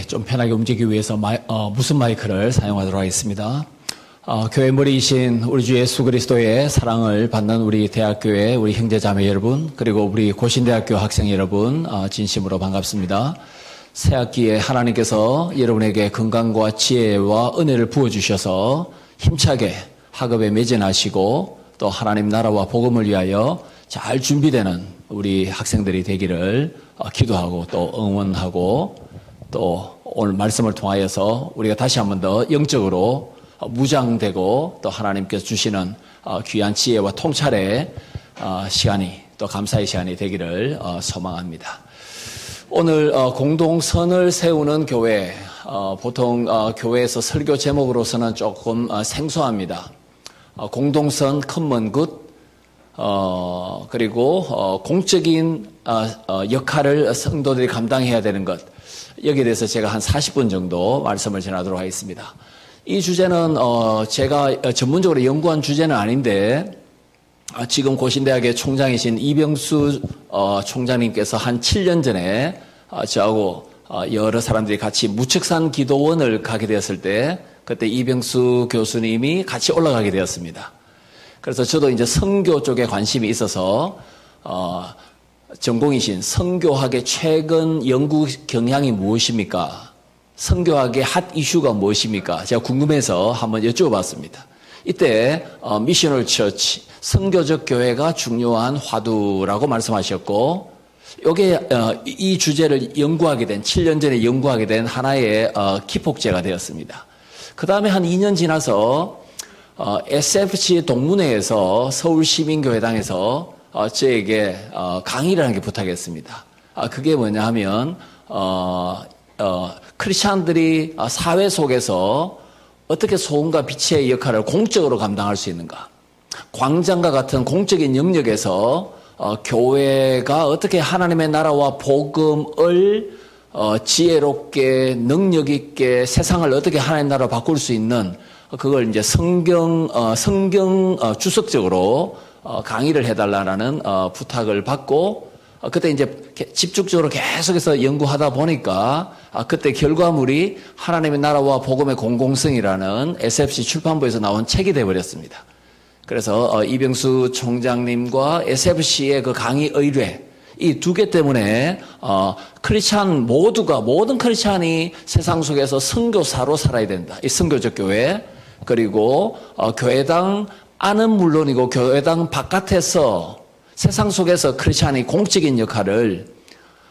좀 편하게 움직이기 위해서 무슨 마이크를 사용하도록 하겠습니다. 교회 머리이신 우리 주 예수 그리스도의 사랑을 받는 우리 대학교의 우리 형제자매 여러분, 그리고 우리 고신대학교 학생 여러분, 진심으로 반갑습니다. 새 학기에 하나님께서 여러분에게 건강과 지혜와 은혜를 부어주셔서 힘차게 학업에 매진하시고 또 하나님 나라와 복음을 위하여 잘 준비되는 우리 학생들이 되기를 기도하고 또 응원하고, 또 오늘 말씀을 통하여서 우리가 다시 한 번 더 영적으로 무장되고 또 하나님께서 주시는 귀한 지혜와 통찰의 시간이, 또 감사의 시간이 되기를 소망합니다. 오늘 공동선을 세우는 교회, 보통 교회에서 설교 제목으로서는 조금 생소합니다. 공동선 커먼 굿, 그리고 공적인 역할을 성도들이 감당해야 되는 것, 여기에 대해서 제가 한 40분 정도 말씀을 전하도록 하겠습니다. 이 주제는 제가 전문적으로 연구한 주제는 아닌데, 지금 고신대학의 총장이신 이병수 총장님께서 한 7년 전에 저하고 여러 사람들이 같이 무측산 기도원을 가게 되었을 때, 그때 이병수 교수님이 같이 올라가게 되었습니다. 그래서 저도 이제 선교 쪽에 관심이 있어서 전공이신 선교학의 최근 연구 경향이 무엇입니까? 선교학의 핫 이슈가 무엇입니까? 제가 궁금해서 한번 여쭤봤습니다. 이때 미셔널 처치, 선교적 교회가 중요한 화두라고 말씀하셨고, 이게 이 주제를 연구하게 된, 7년 전에 연구하게 된 하나의 기폭제가 되었습니다. 그 다음에 한 2년 지나서 SFC 동문회에서 서울시민교회당에서 저에게 강의를 하는 게 부탁했습니다. 그게 뭐냐 하면 크리스찬들이 사회 속에서 어떻게 소금과 빛의 역할을 공적으로 감당할 수 있는가, 광장과 같은 공적인 영역에서 교회가 어떻게 하나님의 나라와 복음을 지혜롭게 능력 있게 세상을 어떻게 하나님의 나라로 바꿀 수 있는, 그걸 이제 성경 주석적으로 강의를 해달라는 부탁을 받고, 그때 이제 집중적으로 계속해서 연구하다 보니까 그때 결과물이 하나님의 나라와 복음의 공공성이라는 SFC 출판부에서 나온 책이 되어버렸습니다. 그래서 이병수 총장님과 SFC의 그 강의 의뢰, 이 두 개 때문에 크리스찬 모든 크리스찬이 세상 속에서 선교사로 살아야 된다. 이 선교적 교회, 그리고 교회당 안은 물론이고 교회당 바깥에서 세상 속에서 크리스찬이 공적인 역할을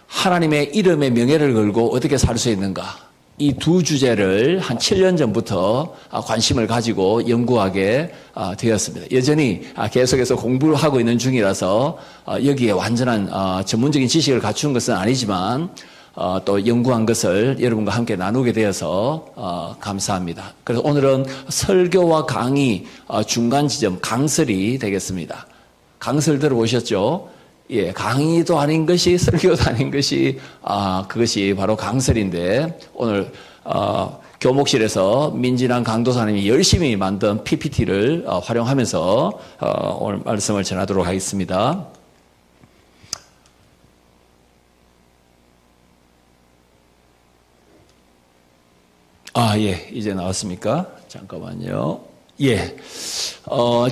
하나님의 이름의 명예를 걸고 어떻게 살 수 있는가, 이 두 주제를 한 7년 전부터 관심을 가지고 연구하게 되었습니다. 여전히 계속해서 공부를 하고 있는 중이라서 여기에 완전한 전문적인 지식을 갖춘 것은 아니지만 또 연구한 것을 여러분과 함께 나누게 되어서 감사합니다. 그래서 오늘은 설교와 강의 중간 지점, 강설이 되겠습니다. 강설 들어보셨죠? 예, 강의도 아닌 것이, 설교도 아닌 것이, 그것이 바로 강설인데, 오늘, 교목실에서 민진환 강도사님이 열심히 만든 PPT를 활용하면서, 오늘 말씀을 전하도록 하겠습니다. 예, 이제 나왔습니까? 잠깐만요. 예,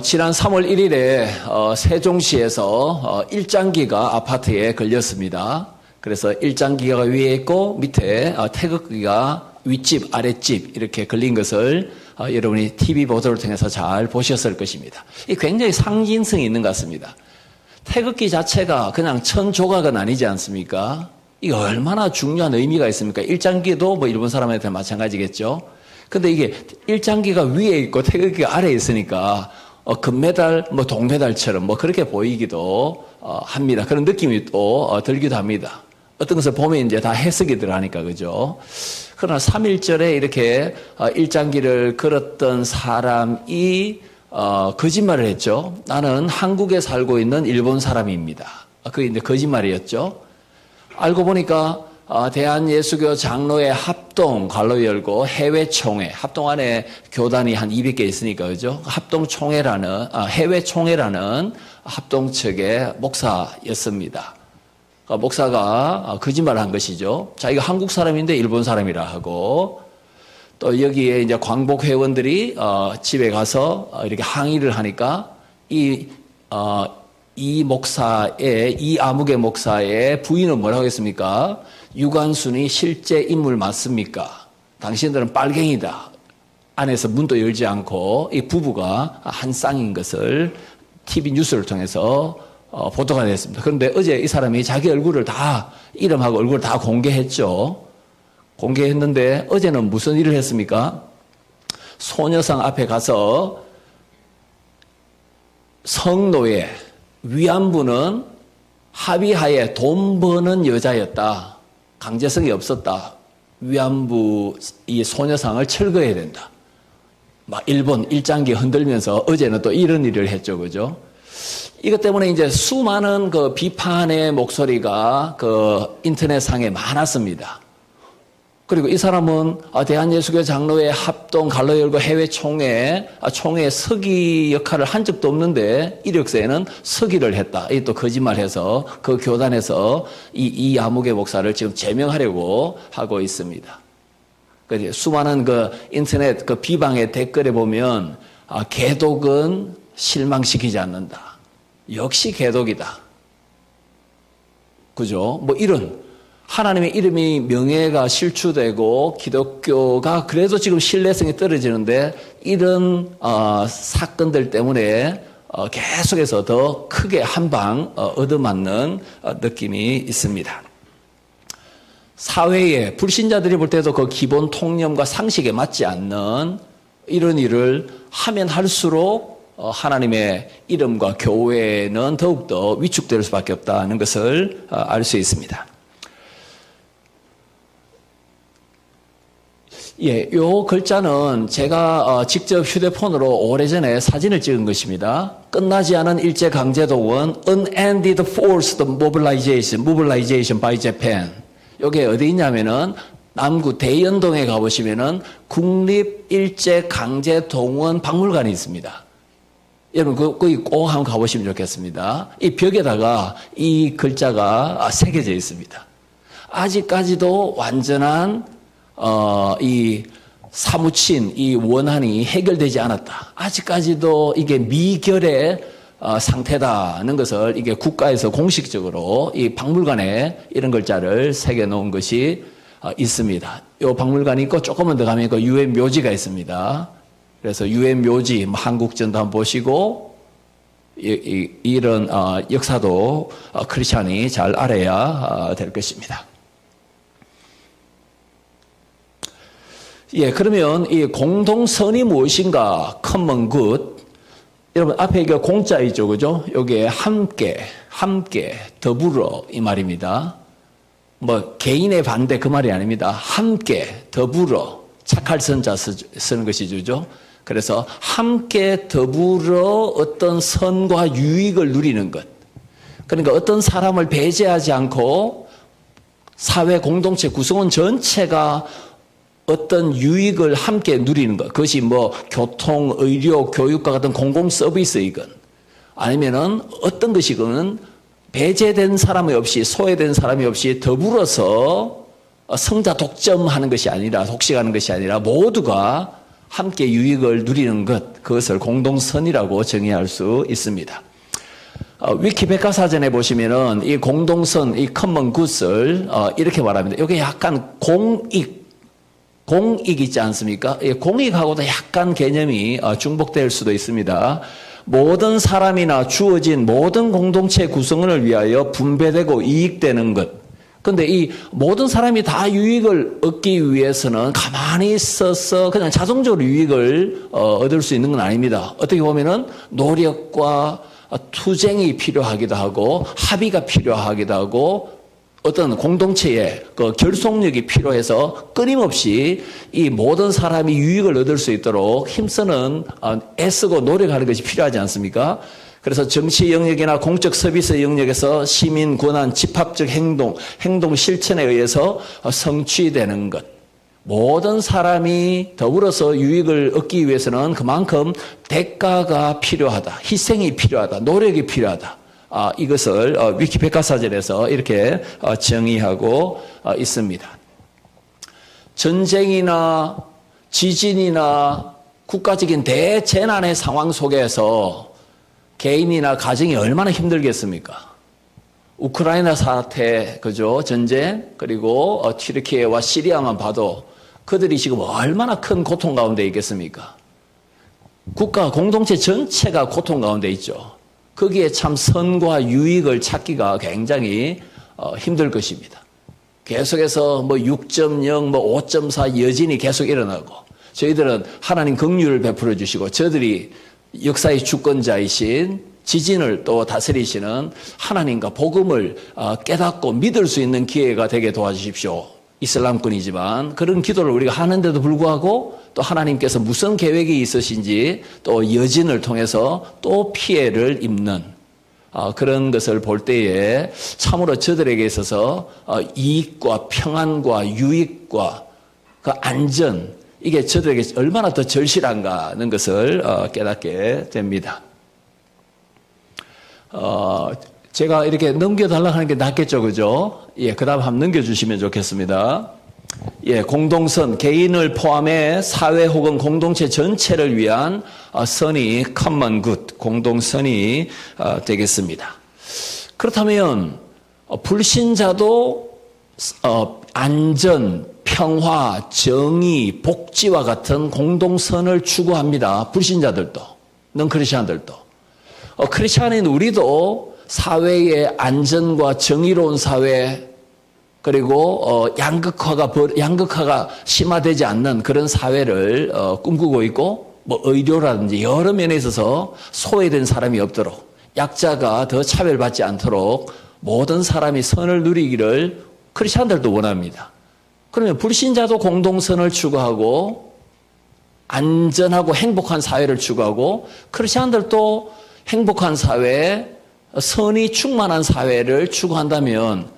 지난 3월 1일에 세종시에서 일장기가 아파트에 걸렸습니다. 그래서 일장기가 위에 있고 밑에 태극기가 윗집, 아랫집 이렇게 걸린 것을 여러분이 TV 보도를 통해서 잘 보셨을 것입니다. 이 굉장히 상징성이 있는 것 같습니다. 태극기 자체가 그냥 천 조각은 아니지 않습니까? 이게 얼마나 중요한 의미가 있습니까? 일장기도 뭐 일본 사람한테 마찬가지겠죠. 근데 이게 일장기가 위에 있고 태극기가 아래에 있으니까 금메달, 뭐 동메달처럼 뭐 그렇게 보이기도 합니다. 그런 느낌이 또 들기도 합니다. 어떤 것을 보면 이제 다 해석이 들어가니까, 그죠? 그러나 3.1절에 이렇게 일장기를 걸었던 사람이 거짓말을 했죠. 나는 한국에 살고 있는 일본 사람입니다. 그게 이제 거짓말이었죠. 알고 보니까 대한예수교 장로회 합동 괄호 열고 해외총회, 합동 안에 교단이 한 200개 있으니까, 그죠? 합동총회라는 해외총회라는 합동측의 목사였습니다. 목사가 거짓말을 한 것이죠. 자기가 한국 사람인데 일본 사람이라 하고, 또 여기에 이제 광복 회원들이 집에 가서 이렇게 항의를 하니까 이 목사의, 이 아무개 목사의 부인은 뭐라고 했습니까? 유관순이 실제 인물 맞습니까? 당신들은 빨갱이다. 안에서 문도 열지 않고 이 부부가 한 쌍인 것을 TV 뉴스를 통해서 보도가 됐습니다. 그런데 어제 이 사람이 자기 얼굴을 다, 이름하고 얼굴을 다 공개했죠. 공개했는데 어제는 무슨 일을 했습니까? 소녀상 앞에 가서 성노예, 위안부는 합의하에 돈 버는 여자였다. 강제성이 없었다. 위안부 이 소녀상을 철거해야 된다. 막 일본 일장기 흔들면서 어제는 또 이런 일을 했죠. 그죠? 이것 때문에 이제 수많은 그 비판의 목소리가 그 인터넷상에 많았습니다. 그리고 이 사람은 대한예수교 장로회 합동 갈로 열고 해외 총회 서기 역할을 한 적도 없는데 이력서에는 서기를 했다. 이 또 거짓말해서 그 교단에서 이 아무개 목사를 지금 제명하려고 하고 있습니다. 그래서 수많은 그 인터넷 그 비방의 댓글에 보면 개독은 실망시키지 않는다. 역시 개독이다. 그죠? 뭐 이런. 하나님의 이름이 명예가 실추되고 기독교가 그래도 지금 신뢰성이 떨어지는데 이런 사건들 때문에 계속해서 더 크게 한 방 얻어맞는 느낌이 있습니다. 사회에 불신자들이 볼 때도 그 기본 통념과 상식에 맞지 않는 이런 일을 하면 할수록 하나님의 이름과 교회는 더욱더 위축될 수밖에 없다는 것을 알 수 있습니다. 예, 요 글자는 제가 직접 휴대폰으로 오래전에 사진을 찍은 것입니다. 끝나지 않은 일제강제동원 Unended Forced Mobilization by Japan. 요게 어디 있냐면은 남구 대연동에 가보시면은 국립일제강제동원 박물관이 있습니다. 여러분 거기 꼭 한번 가보시면 좋겠습니다. 이 벽에다가 이 글자가 새겨져 있습니다. 아직까지도 완전한 이 사무친, 이 원한이 해결되지 않았다. 아직까지도 이게 미결의 상태다는 것을 이게 국가에서 공식적으로 이 박물관에 이런 글자를 새겨 놓은 것이 있습니다. 이 박물관이 있고 조금만 더 가면 그 유엔 묘지가 있습니다. 그래서 유엔 묘지, 한국전도 한번 보시고 이런 역사도 크리스찬이 잘 알아야 될 것입니다. 예, 그러면 이 공동선이 무엇인가? common good. 여러분, 앞에 이게 공자이죠, 그죠? 여기에 함께, 더불어, 이 말입니다. 뭐, 개인의 반대 그 말이 아닙니다. 함께, 더불어, 착할 선자 쓰는 것이죠, 그죠? 그래서 함께 더불어 어떤 선과 유익을 누리는 것. 그러니까 어떤 사람을 배제하지 않고 사회 공동체 구성원 전체가 어떤 유익을 함께 누리는 것. 그것이 뭐 교통, 의료, 교육과 같은 공공 서비스이건 아니면은 어떤 것이건 배제된 사람이 없이 소외된 사람이 없이 더불어서 성자 독점하는 것이 아니라 독식하는 것이 아니라 모두가 함께 유익을 누리는 것. 그것을 공동선이라고 정의할 수 있습니다. 위키 백과사전에 보시면은 이 공동선, 이 common good을 이렇게 말합니다. 이게 약간 공익 있지 않습니까? 공익하고도 약간 개념이 중복될 수도 있습니다. 모든 사람이나 주어진 모든 공동체 구성원을 위하여 분배되고 이익되는 것. 그런데 이 모든 사람이 다 유익을 얻기 위해서는 가만히 있어서 그냥 자동적으로 유익을 얻을 수 있는 건 아닙니다. 어떻게 보면은 노력과 투쟁이 필요하기도 하고 합의가 필요하기도 하고 어떤 공동체의 그 결속력이 필요해서 끊임없이 이 모든 사람이 유익을 얻을 수 있도록 힘쓰는 애쓰고 노력하는 것이 필요하지 않습니까? 그래서 정치 영역이나 공적 서비스 영역에서 시민 권한, 집합적 행동 실천에 의해서 성취되는 것. 모든 사람이 더불어서 유익을 얻기 위해서는 그만큼 대가가 필요하다. 희생이 필요하다. 노력이 필요하다. 이것을 위키백과사전에서 이렇게 정의하고 있습니다. 전쟁이나 지진이나 국가적인 대재난의 상황 속에서 개인이나 가정이 얼마나 힘들겠습니까? 우크라이나 사태, 그죠? 전쟁, 그리고 튀르키예와 시리아만 봐도 그들이 지금 얼마나 큰 고통 가운데 있겠습니까? 국가 공동체 전체가 고통 가운데 있죠. 거기에 참 선과 유익을 찾기가 굉장히 힘들 것입니다. 계속해서 6.0, 5.4 여진이 계속 일어나고 저희들은 하나님 긍휼을 베풀어 주시고 저들이 역사의 주권자이신 지진을 또 다스리시는 하나님과 복음을 깨닫고 믿을 수 있는 기회가 되게 도와주십시오. 이슬람권이지만 그런 기도를 우리가 하는데도 불구하고 또 하나님께서 무슨 계획이 있으신지 또 여진을 통해서 또 피해를 입는 그런 것을 볼 때에 참으로 저들에게 있어서 이익과 평안과 유익과 그 안전 이게 저들에게 얼마나 더 절실한가 하는 것을 깨닫게 됩니다. 제가 이렇게 넘겨달라고 하는 게 낫겠죠, 그죠? 예, 그 다음 한번 넘겨주시면 좋겠습니다. 예, 공동선, 개인을 포함해 사회 혹은 공동체 전체를 위한 선이 common good, 공동선이 되겠습니다. 그렇다면 불신자도 안전, 평화, 정의, 복지와 같은 공동선을 추구합니다. 불신자들도, non-크리스천들도. 크리스천인 우리도 사회의 안전과 정의로운 사회, 그리고 양극화가 심화되지 않는 그런 사회를 꿈꾸고 있고, 의료라든지 여러 면에 있어서 소외된 사람이 없도록, 약자가 더 차별받지 않도록 모든 사람이 선을 누리기를 크리스천들도 원합니다. 그러면 불신자도 공동선을 추구하고 안전하고 행복한 사회를 추구하고 크리스천들도 행복한 사회, 선이 충만한 사회를 추구한다면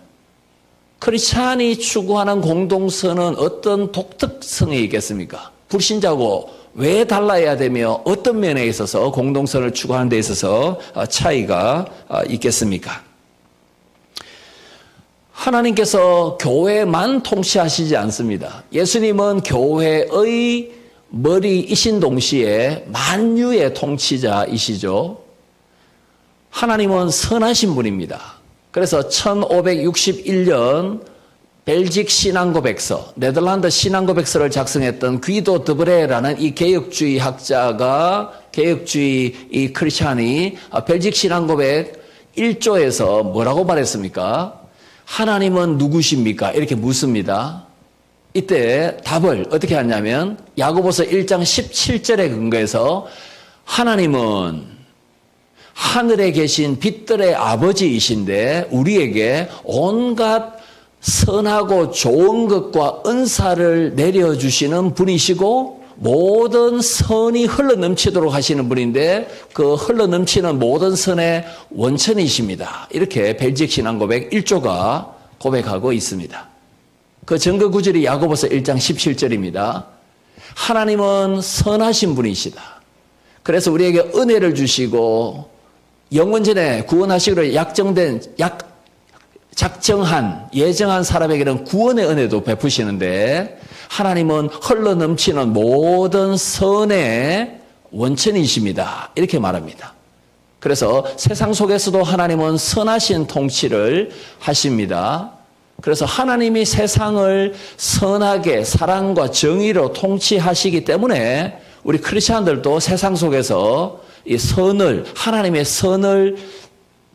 크리스찬이 추구하는 공동선은 어떤 독특성이 있겠습니까? 불신자고 왜 달라야 되며 어떤 면에 있어서 공동선을 추구하는 데 있어서 차이가 있겠습니까? 하나님께서 교회만 통치하시지 않습니다. 예수님은 교회의 머리이신 동시에 만유의 통치자이시죠. 하나님은 선하신 분입니다. 그래서 1561년 벨직 신앙고백서, 네덜란드 신앙고백서를 작성했던 귀도 드브레라는 이 개혁주의 학자가, 개혁주의 이 크리스찬이 벨직 신앙고백 1조에서 뭐라고 말했습니까? 하나님은 누구십니까? 이렇게 묻습니다. 이때 답을 어떻게 하냐면 야고보서 1장 17절에 근거해서 하나님은 하늘에 계신 빛들의 아버지이신데 우리에게 온갖 선하고 좋은 것과 은사를 내려주시는 분이시고 모든 선이 흘러넘치도록 하시는 분인데 그 흘러넘치는 모든 선의 원천이십니다. 이렇게 벨직 신앙고백 1조가 고백하고 있습니다. 그 증거 구절이 야고보서 1장 17절입니다. 하나님은 선하신 분이시다. 그래서 우리에게 은혜를 주시고 영원전에 구원하시기로 작정한 예정한 사람에게는 구원의 은혜도 베푸시는데 하나님은 흘러넘치는 모든 선의 원천이십니다. 이렇게 말합니다. 그래서 세상 속에서도 하나님은 선하신 통치를 하십니다. 그래서 하나님이 세상을 선하게 사랑과 정의로 통치하시기 때문에 우리 크리스천들도 세상 속에서 이 선을, 하나님의 선을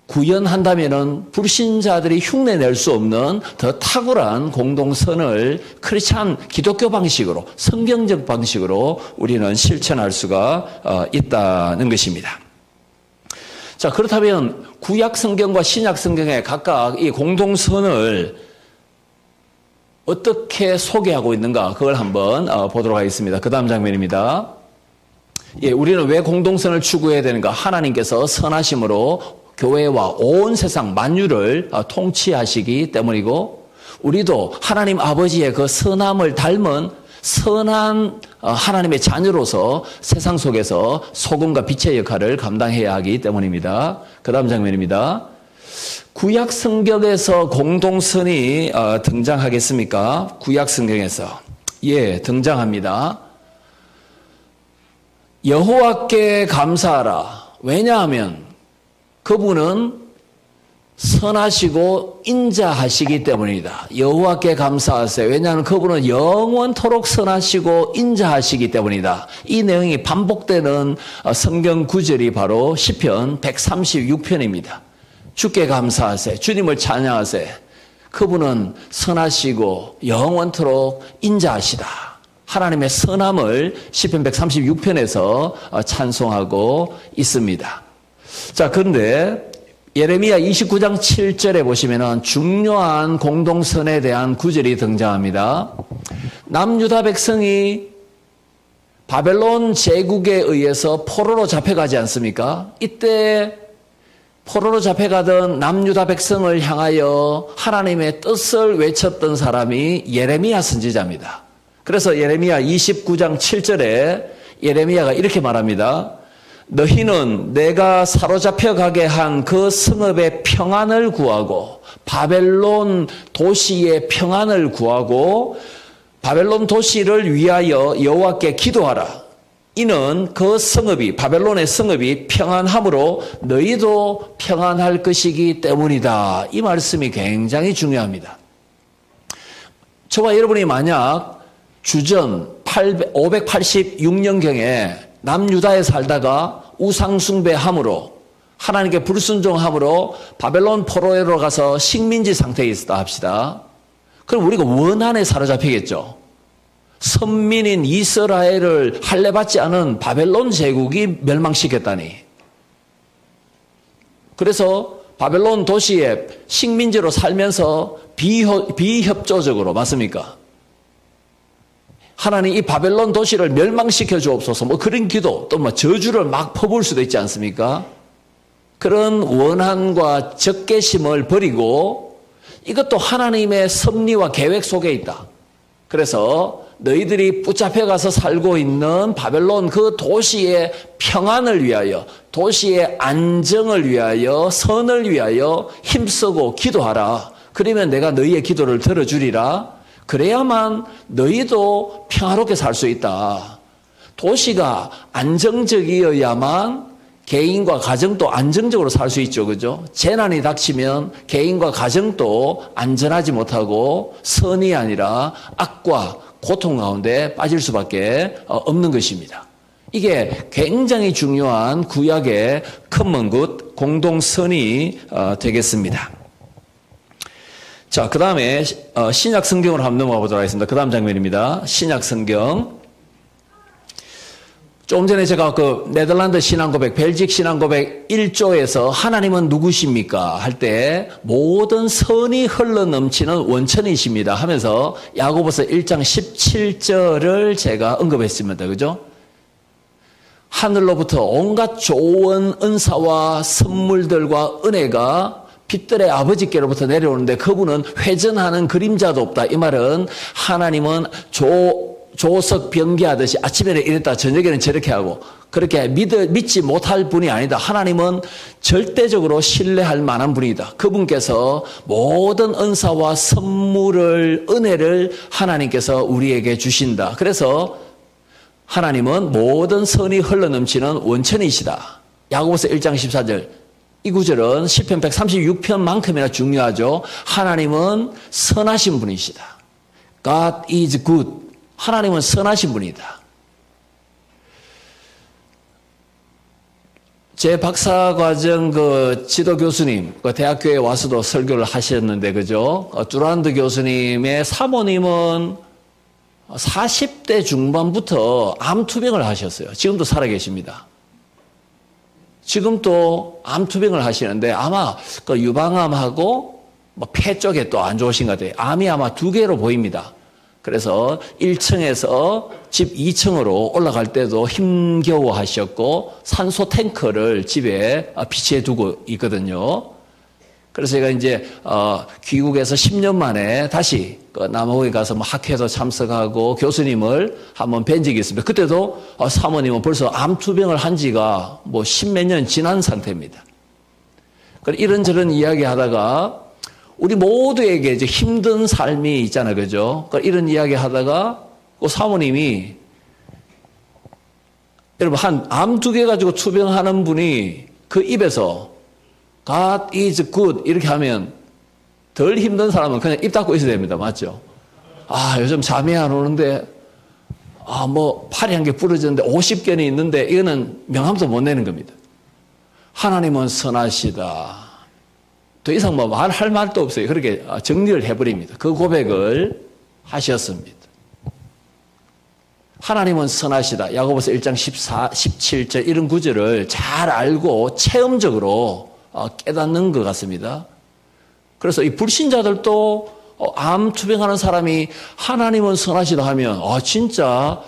구현한다면은 불신자들이 흉내낼 수 없는 더 탁월한 공동선을 크리스찬 기독교 방식으로, 성경적 방식으로 우리는 실천할 수가 있다는 것입니다. 자, 그렇다면 구약 성경과 신약 성경에 각각 이 공동선을 어떻게 소개하고 있는가, 그걸 한번 보도록 하겠습니다. 그 다음 장면입니다. 예, 우리는 왜 공동선을 추구해야 되는가? 하나님께서 선하심으로 교회와 온 세상 만유를 통치하시기 때문이고 우리도 하나님 아버지의 그 선함을 닮은 선한 하나님의 자녀로서 세상 속에서 소금과 빛의 역할을 감당해야 하기 때문입니다. 그 다음 장면입니다. 구약 성경에서 공동선이 등장하겠습니까? 구약 성경에서. 예, 등장합니다. 여호와께 감사하라. 왜냐하면 그분은 선하시고 인자하시기 때문이다. 여호와께 감사하세요. 왜냐하면 그분은 영원토록 선하시고 인자하시기 때문이다. 이 내용이 반복되는 성경 구절이 바로 시편 136편입니다. 주께 감사하세요. 주님을 찬양하세요. 그분은 선하시고 영원토록 인자하시다. 하나님의 선함을 시편 136편에서 찬송하고 있습니다. 자, 그런데 예레미야 29장 7절에 보시면은 중요한 공동선에 대한 구절이 등장합니다. 남유다 백성이 바벨론 제국에 의해서 포로로 잡혀가지 않습니까? 이때 포로로 잡혀가던 남유다 백성을 향하여 하나님의 뜻을 외쳤던 사람이 예레미야 선지자입니다. 그래서 예레미야 29장 7절에 예레미야가 이렇게 말합니다. 너희는 내가 사로잡혀 가게 한 그 성읍의 평안을 구하고 바벨론 도시의 평안을 구하고 바벨론 도시를 위하여 여호와께 기도하라. 이는 그 성읍이 바벨론의 성읍이 평안함으로 너희도 평안할 것이기 때문이다. 이 말씀이 굉장히 중요합니다. 저와 여러분이 만약 주전 586년경에 남유다에 살다가 우상숭배함으로 하나님께 불순종함으로 바벨론 포로로 가서 식민지 상태에 있었다 합시다. 그럼 우리가 원한에 사로잡히겠죠. 선민인 이스라엘을 할례받지 않은 바벨론 제국이 멸망시켰다니. 그래서 바벨론 도시에 식민지로 살면서 비협조적으로, 맞습니까? 하나님 이 바벨론 도시를 멸망시켜 주옵소서, 뭐 그런 기도, 또 뭐 저주를 막 퍼부을 수도 있지 않습니까? 그런 원한과 적개심을 버리고 이것도 하나님의 섭리와 계획 속에 있다. 그래서 너희들이 붙잡혀 가서 살고 있는 바벨론 그 도시의 평안을 위하여, 도시의 안정을 위하여, 선을 위하여 힘쓰고 기도하라. 그러면 내가 너희의 기도를 들어주리라. 그래야만 너희도 평화롭게 살 수 있다. 도시가 안정적이어야만 개인과 가정도 안정적으로 살 수 있죠. 그죠? 재난이 닥치면 개인과 가정도 안전하지 못하고 선이 아니라 악과 고통 가운데 빠질 수밖에 없는 것입니다. 이게 굉장히 중요한 구약의 커먼 굿 공동선이 되겠습니다. 자, 그 다음에 신약 성경으로 한번 넘어가 보도록 하겠습니다. 그 다음 장면입니다. 신약 성경. 조금 전에 제가 그 네덜란드 신앙고백, 벨직 신앙고백 1조에서 하나님은 누구십니까? 할 때 모든 선이 흘러넘치는 원천이십니다 하면서 야고보서 1장 17절을 제가 언급했습니다. 그죠? 하늘로부터 온갖 좋은 은사와 선물들과 은혜가 빛들의 아버지께로부터 내려오는데 그분은 회전하는 그림자도 없다. 이 말은 하나님은 조석 변기하듯이 아침에는 이랬다 저녁에는 저렇게 하고 그렇게 믿지 못할 분이 아니다. 하나님은 절대적으로 신뢰할 만한 분이다. 그분께서 모든 은사와 선물을, 은혜를 하나님께서 우리에게 주신다. 그래서 하나님은 모든 선이 흘러넘치는 원천이시다. 야고보서 1장 14절. 이 구절은 시편 136편만큼이나 중요하죠. 하나님은 선하신 분이시다. God is good. 하나님은 선하신 분이다. 제 박사과정 그 지도 교수님, 그 대학교에 와서도 설교를 하셨는데, 그죠? 뚜란드 교수님의 사모님은 40대 중반부터 암투병을 하셨어요. 지금도 살아계십니다. 지금 또 암투병을 하시는데 아마 그 유방암하고 뭐 폐 쪽에 또 안 좋으신 것 같아요. 암이 아마 2개로 보입니다. 그래서 1층에서 집 2층으로 올라갈 때도 힘겨워 하셨고 산소 탱크를 집에 비치해 두고 있거든요. 그래서 제가 이제 귀국해서 10년 만에 다시 그 남아공에 가서 뭐 학회도 참석하고 교수님을 한번 뵌 적이 있습니다. 그때도 사모님은 벌써 암투병을 한 지가 뭐 10몇 년 지난 상태입니다. 이런저런 이야기 하다가 우리 모두에게 이제 힘든 삶이 있잖아요. 그죠? 이런 이야기 하다가 그 사모님이 여러분 한 암 2개 가지고 투병하는 분이 그 입에서 God is good 이렇게 하면 덜 힘든 사람은 그냥 입 닫고 있어야 됩니다. 맞죠? 요즘 잠이 안 오는데 뭐 팔이 한 개 부러졌는데 50개는 있는데 이거는 명함도 못 내는 겁니다. 하나님은 선하시다. 더 이상 뭐 말할 말도 없어요. 그렇게 정리를 해버립니다. 그 고백을 하셨습니다. 하나님은 선하시다. 야고보서 1장 14, 17절 이런 구절을 잘 알고 체험적으로 깨닫는 것 같습니다. 그래서 이 불신자들도 암 투병하는 사람이 하나님은 선하시다 하면 진짜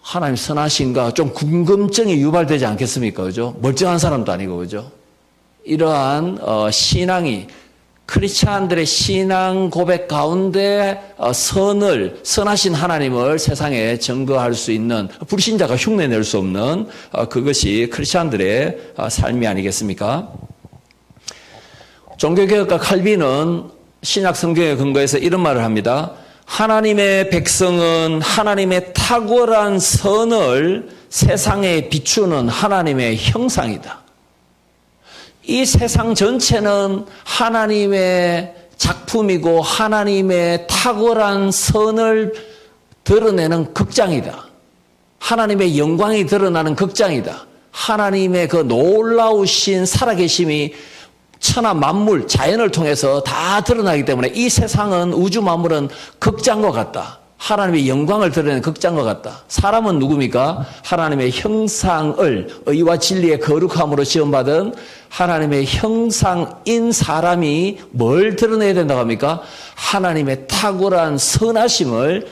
하나님 선하신가 좀 궁금증이 유발되지 않겠습니까? 그죠? 멀쩡한 사람도 아니고 그죠? 이러한 신앙이 크리스찬들의 신앙 고백 가운데 선하신 하나님을 세상에 증거할 수 있는 불신자가 흉내낼 수 없는 그것이 크리스찬들의 삶이 아니겠습니까? 종교개혁가 칼빈은 신약 성경에 근거해서 이런 말을 합니다. 하나님의 백성은 하나님의 탁월한 선을 세상에 비추는 하나님의 형상이다. 이 세상 전체는 하나님의 작품이고 하나님의 탁월한 선을 드러내는 극장이다. 하나님의 영광이 드러나는 극장이다. 하나님의 그 놀라우신 살아계심이 천하 만물, 자연을 통해서 다 드러나기 때문에 이 세상은 우주 만물은 극장과 같다. 하나님의 영광을 드러내는 극장과 같다. 사람은 누굽니까? 하나님의 형상을 의와 진리의 거룩함으로 지음받은 하나님의 형상인 사람이 뭘 드러내야 된다고 합니까? 하나님의 탁월한 선하심을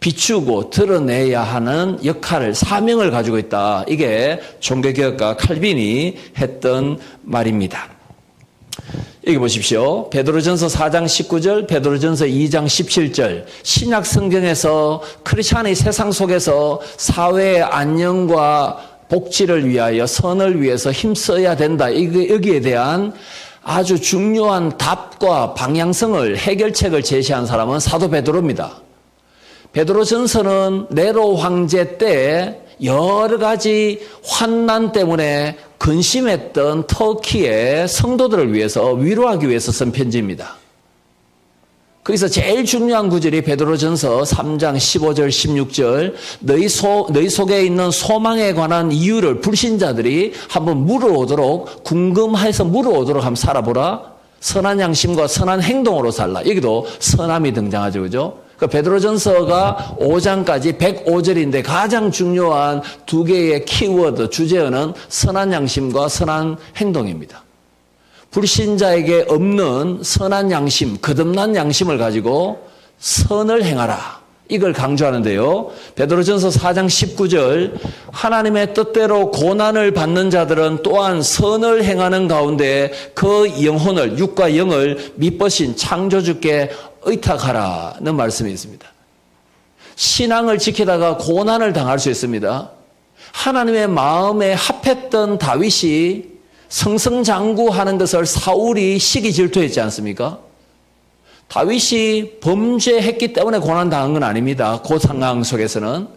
비추고 드러내야 하는 역할을, 사명을 가지고 있다. 이게 종교개혁가 칼빈이 했던 말입니다. 여기 보십시오. 베드로전서 4장 19절, 베드로전서 2장 17절. 신약 성경에서 크리스찬의 세상 속에서 사회의 안녕과 복지를 위하여 선을 위해서 힘써야 된다. 여기에 대한 아주 중요한 답과 방향성을 해결책을 제시한 사람은 사도 베드로입니다. 베드로전서는 네로 황제 때 여러 가지 환난 때문에 근심했던 터키의 성도들을 위해서 위로하기 위해서 쓴 편지입니다. 거기서 제일 중요한 구절이 베드로전서 3장 15절 16절 너희 속에 있는 소망에 관한 이유를 불신자들이 한번 물어오도록 궁금해서 물어오도록 한번 살아보라. 선한 양심과 선한 행동으로 살라. 여기도 선함이 등장하죠. 그죠? 그 베드로전서가 5장까지 105절인데 가장 중요한 두 개의 키워드, 주제어는 선한 양심과 선한 행동입니다. 불신자에게 없는 선한 양심, 거듭난 양심을 가지고 선을 행하라. 이걸 강조하는데요. 베드로전서 4장 19절 하나님의 뜻대로 고난을 받는 자들은 또한 선을 행하는 가운데 그 영혼을, 육과 영을 미쁘신 창조주께 의탁하라는 말씀이 있습니다. 신앙을 지키다가 고난을 당할 수 있습니다. 하나님의 마음에 합했던 다윗이 승승장구하는 것을 사울이 시기 질투했지 않습니까? 다윗이 범죄했기 때문에 고난당한 건 아닙니다. 그 상황 속에서는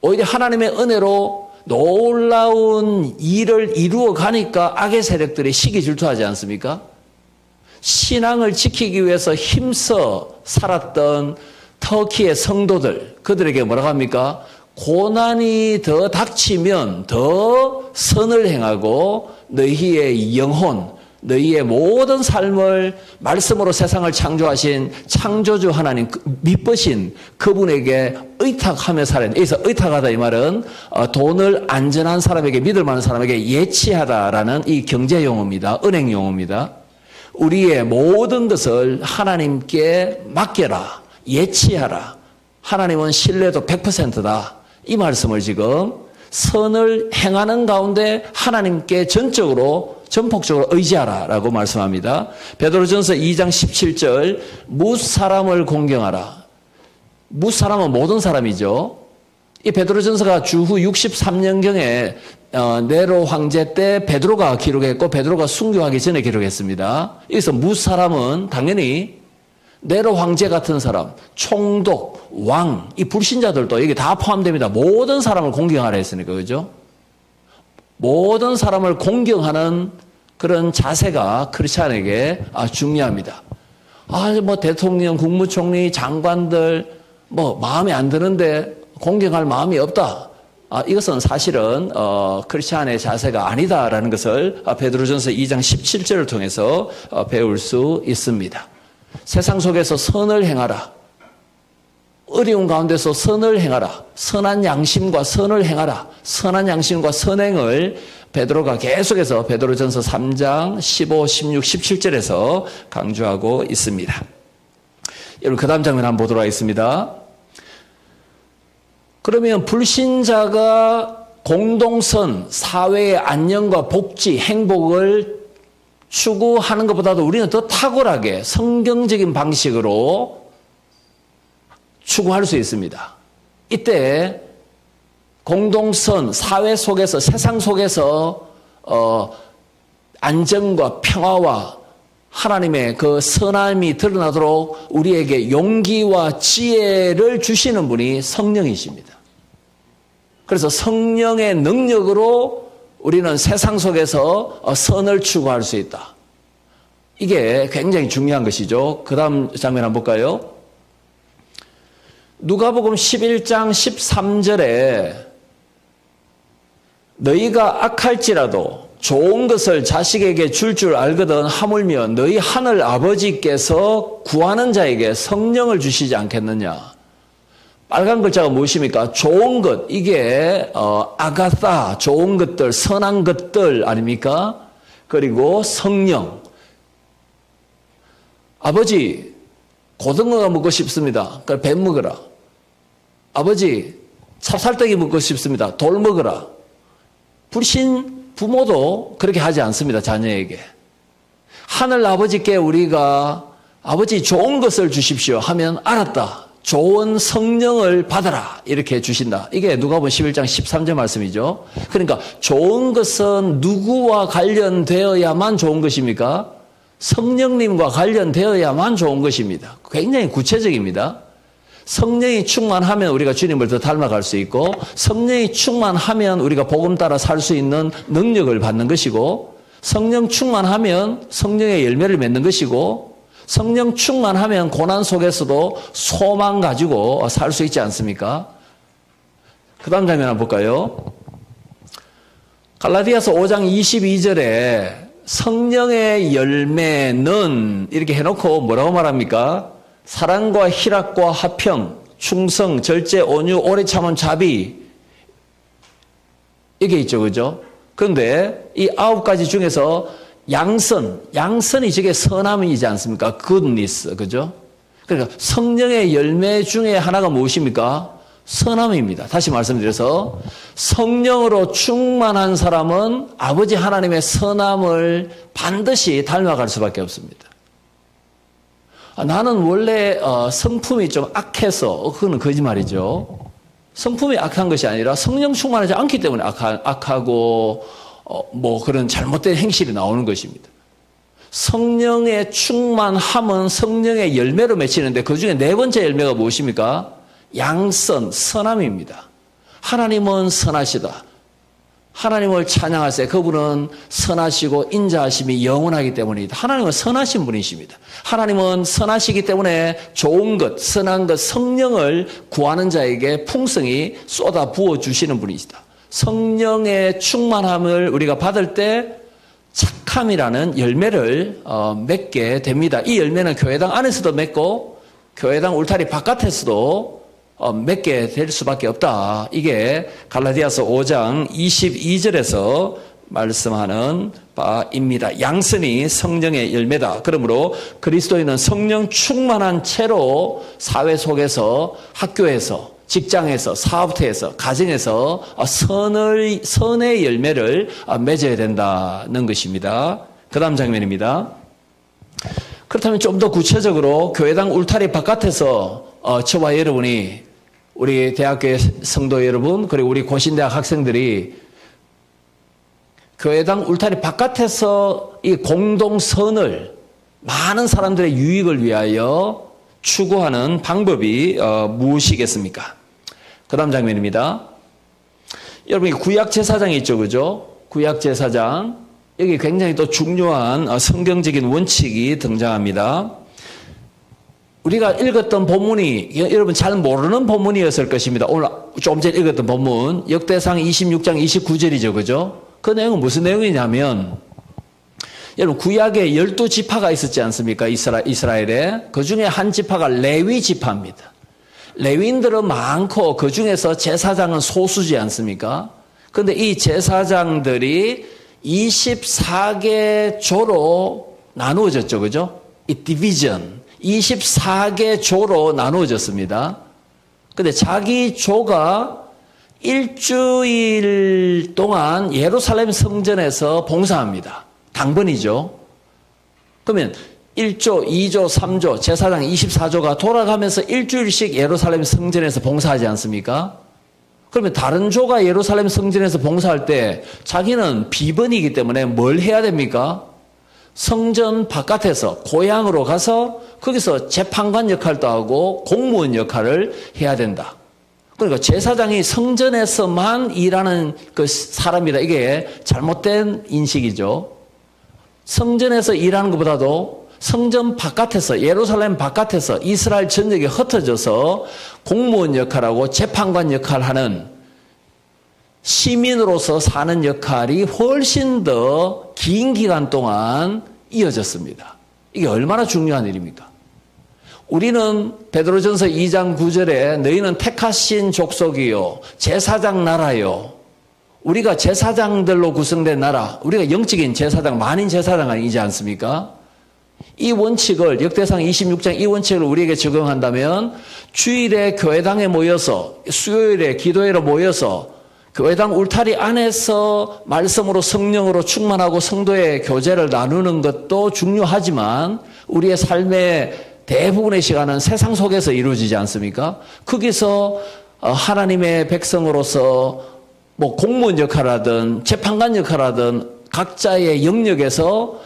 오히려 하나님의 은혜로 놀라운 일을 이루어 가니까 악의 세력들이 시기 질투하지 않습니까? 신앙을 지키기 위해서 힘써 살았던 터키의 성도들, 그들에게 뭐라고 합니까? 고난이 더 닥치면 더 선을 행하고 너희의 영혼, 너희의 모든 삶을 말씀으로 세상을 창조하신 창조주 하나님, 미쁘신 그분에게 의탁하며 살아야 돼. 여기서 의탁하다 이 말은 돈을 안전한 사람에게, 믿을 만한 사람에게 예치하다라는 이 경제 용어입니다. 은행 용어입니다. 우리의 모든 것을 하나님께 맡겨라. 예치하라. 하나님은 신뢰도 100%다. 이 말씀을 지금 선을 행하는 가운데 하나님께 전적으로 전폭적으로 의지하라라고 말씀합니다. 베드로전서 2장 17절 무사람을 공경하라. 무사람은 모든 사람이죠. 이 베드로전서가 주후 63년경에 네로 황제 때 베드로가 기록했고 베드로가 순교하기 전에 기록했습니다. 여기서 무사람은 당연히 네로 황제 같은 사람, 총독, 왕, 이 불신자들도 여기 다 포함됩니다. 모든 사람을 공경하라 했으니까, 그죠? 모든 사람을 공경하는 그런 자세가 크리스찬에게 중요합니다. 뭐 대통령, 국무총리, 장관들 뭐 마음에 안 드는데 공경할 마음이 없다. 이것은 사실은 크리스찬의 자세가 아니다라는 것을 베드로전서 2장 17절을 통해서 배울 수 있습니다. 세상 속에서 선을 행하라. 어려운 가운데서 선을 행하라. 선한 양심과 선을 행하라. 선한 양심과 선행을 베드로가 계속해서 베드로전서 3장 15, 16, 17절에서 강조하고 있습니다. 여러분 그 다음 장면 한번 보도록 하겠습니다. 그러면 불신자가 공동선, 사회의 안녕과 복지, 행복을 추구하는 것보다도 우리는 더 탁월하게 성경적인 방식으로 추구할 수 있습니다. 이때 공동선, 사회 속에서, 세상 속에서 안정과 평화와 하나님의 그 선함이 드러나도록 우리에게 용기와 지혜를 주시는 분이 성령이십니다. 그래서 성령의 능력으로 우리는 세상 속에서 선을 추구할 수 있다. 이게 굉장히 중요한 것이죠. 그 다음 장면 한번 볼까요? 누가복음 11장 13절에 너희가 악할지라도 좋은 것을 자식에게 줄 알거든 하물며 너희 하늘 아버지께서 구하는 자에게 성령을 주시지 않겠느냐. 빨간 글자가 무엇입니까? 좋은 것, 이게 아가사, 좋은 것들, 선한 것들 아닙니까? 그리고 성령. 아버지, 고등어가 먹고 싶습니다. 그러니까 뱀 먹어라. 아버지, 찹쌀떡이 먹고 싶습니다. 돌 먹어라. 불신 부모도 그렇게 하지 않습니다. 자녀에게. 하늘 아버지께 우리가 아버지 좋은 것을 주십시오 하면 알았다. 좋은 성령을 받아라. 이렇게 주신다. 이게 누가복음 11장 13절 말씀이죠. 그러니까 좋은 것은 누구와 관련되어야만 좋은 것입니까? 성령님과 관련되어야만 좋은 것입니다. 굉장히 구체적입니다. 성령이 충만하면 우리가 주님을 더 닮아갈 수 있고 성령이 충만하면 우리가 복음 따라 살 수 있는 능력을 받는 것이고 성령 충만하면 성령의 열매를 맺는 것이고 성령 충만하면 고난 속에서도 소망 가지고 살 수 있지 않습니까? 그 다음 장면 한번 볼까요? 갈라디아서 5장 22절에 성령의 열매는 이렇게 해놓고 뭐라고 말합니까? 사랑과 희락과 화평, 충성, 절제, 온유, 오래 참은 자비 이게 있죠, 그죠? 그런데 이 9가지 중에서 양선이 저게 선함이지 않습니까? goodness, 그죠? 그러니까 성령의 열매 중에 하나가 무엇입니까? 선함입니다. 다시 말씀드려서 성령으로 충만한 사람은 아버지 하나님의 선함을 반드시 닮아갈 수밖에 없습니다. 나는 원래 성품이 좀 악해서 그거는 거짓말이죠. 성품이 악한 것이 아니라 성령 충만하지 않기 때문에 악하고 뭐 그런 잘못된 행실이 나오는 것입니다. 성령의 충만함은 성령의 열매로 맺히는데 그 중에 네 번째 열매가 무엇입니까? 양선, 선함입니다. 하나님은 선하시다. 하나님을 찬양하세요. 그분은 선하시고 인자하심이 영원하기 때문이다. 하나님은 선하신 분이십니다. 하나님은 선하시기 때문에 좋은 것, 선한 것, 성령을 구하는 자에게 풍성히 쏟아 부어주시는 분이시다. 성령의 충만함을 우리가 받을 때 착함이라는 열매를 맺게 됩니다. 이 열매는 교회당 안에서도 맺고 교회당 울타리 바깥에서도 맺게 될 수밖에 없다. 이게 갈라디아서 5장 22절에서 말씀하는 바입니다. 양선이 성령의 열매다. 그러므로 그리스도인은 성령 충만한 채로 사회 속에서 학교에서 직장에서, 사업터에서, 가정에서 선의 열매를 맺어야 된다는 것입니다. 그 다음 장면입니다. 그렇다면 좀 더 구체적으로 교회당 울타리 바깥에서 저와 여러분이, 우리 대학교의 성도 여러분, 그리고 우리 고신대학 학생들이 교회당 울타리 바깥에서 이 공동선을 많은 사람들의 유익을 위하여 추구하는 방법이 무엇이겠습니까? 그 다음 장면입니다. 여러분, 구약 제사장이 있죠, 그죠? 구약 제사장. 여기 굉장히 또 중요한 성경적인 원칙이 등장합니다. 우리가 읽었던 본문이 여러분 잘 모르는 본문이었을 것입니다. 오늘 좀 전에 읽었던 본문, 역대상 26장 29절이죠, 그죠? 그 내용은 무슨 내용이냐면, 여러분 구약에 12지파가 있었지 않습니까? 이스라엘에. 그 중에 한 지파가 레위 지파입니다. 레위인들은 많고 그 중에서 제사장은 소수지 않습니까? 그런데 이 제사장들이 24개 조로 나누어졌죠, 그죠? 이 디비전, 24개 조로 나누어졌습니다. 근데 자기 조가 일주일 동안 예루살렘 성전에서 봉사합니다. 당번이죠. 그러면 1조, 2조, 3조, 제사장 24조가 돌아가면서 일주일씩 예루살렘 성전에서 봉사하지 않습니까? 그러면 다른 조가 예루살렘 성전에서 봉사할 때 자기는 비번이기 때문에 뭘 해야 됩니까? 성전 바깥에서 고향으로 가서 거기서 재판관 역할도 하고 공무원 역할을 해야 된다. 그러니까 제사장이 성전에서만 일하는 그 사람이다. 이게 잘못된 인식이죠. 성전에서 일하는 것보다도 성전 바깥에서, 예루살렘 바깥에서 이스라엘 전역에 흩어져서 공무원 역할하고 재판관 역할을 하는 시민으로서 사는 역할이 훨씬 더 긴 기간 동안 이어졌습니다. 이게 얼마나 중요한 일입니까? 우리는 베드로전서 2장 9절에 너희는 택하신 족속이요 제사장 나라요. 우리가 제사장들로 구성된 나라, 우리가 영적인 제사장, 만인 제사장 아니지 않습니까? 이 원칙을, 역대상 26장 이 원칙을 우리에게 적용한다면 주일에 교회당에 모여서, 수요일에 기도회로 모여서 교회당 울타리 안에서 말씀으로 성령으로 충만하고 성도의 교제를 나누는 것도 중요하지만 우리의 삶의 대부분의 시간은 세상 속에서 이루어지지 않습니까? 거기서 하나님의 백성으로서 뭐 공무원 역할을 하든 재판관 역할을 하든 각자의 영역에서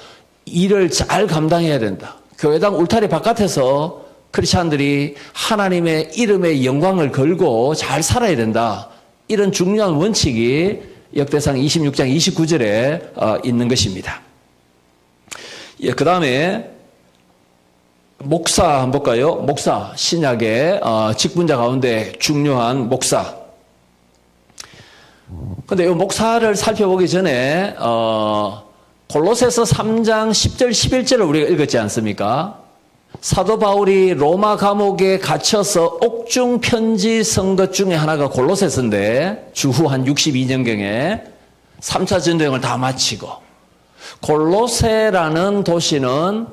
일을 잘 감당해야 된다. 교회당 울타리 바깥에서 크리스찬들이 하나님의 이름의 영광을 걸고 잘 살아야 된다. 이런 중요한 원칙이 역대상 26장 29절에 있는 것입니다. 예, 그 다음에 목사 한번 볼까요? 목사, 신약의 직분자 가운데 중요한 목사. 근데 이 목사를 살펴보기 전에 골로새서 3장 10절 11절을 우리가 읽었지 않습니까? 사도 바울이 로마 감옥에 갇혀서 옥중 편지 쓴 것 중에 하나가 골로새서인데 주후 한 62년경에 3차 전쟁을 다 마치고 골로새라는 도시는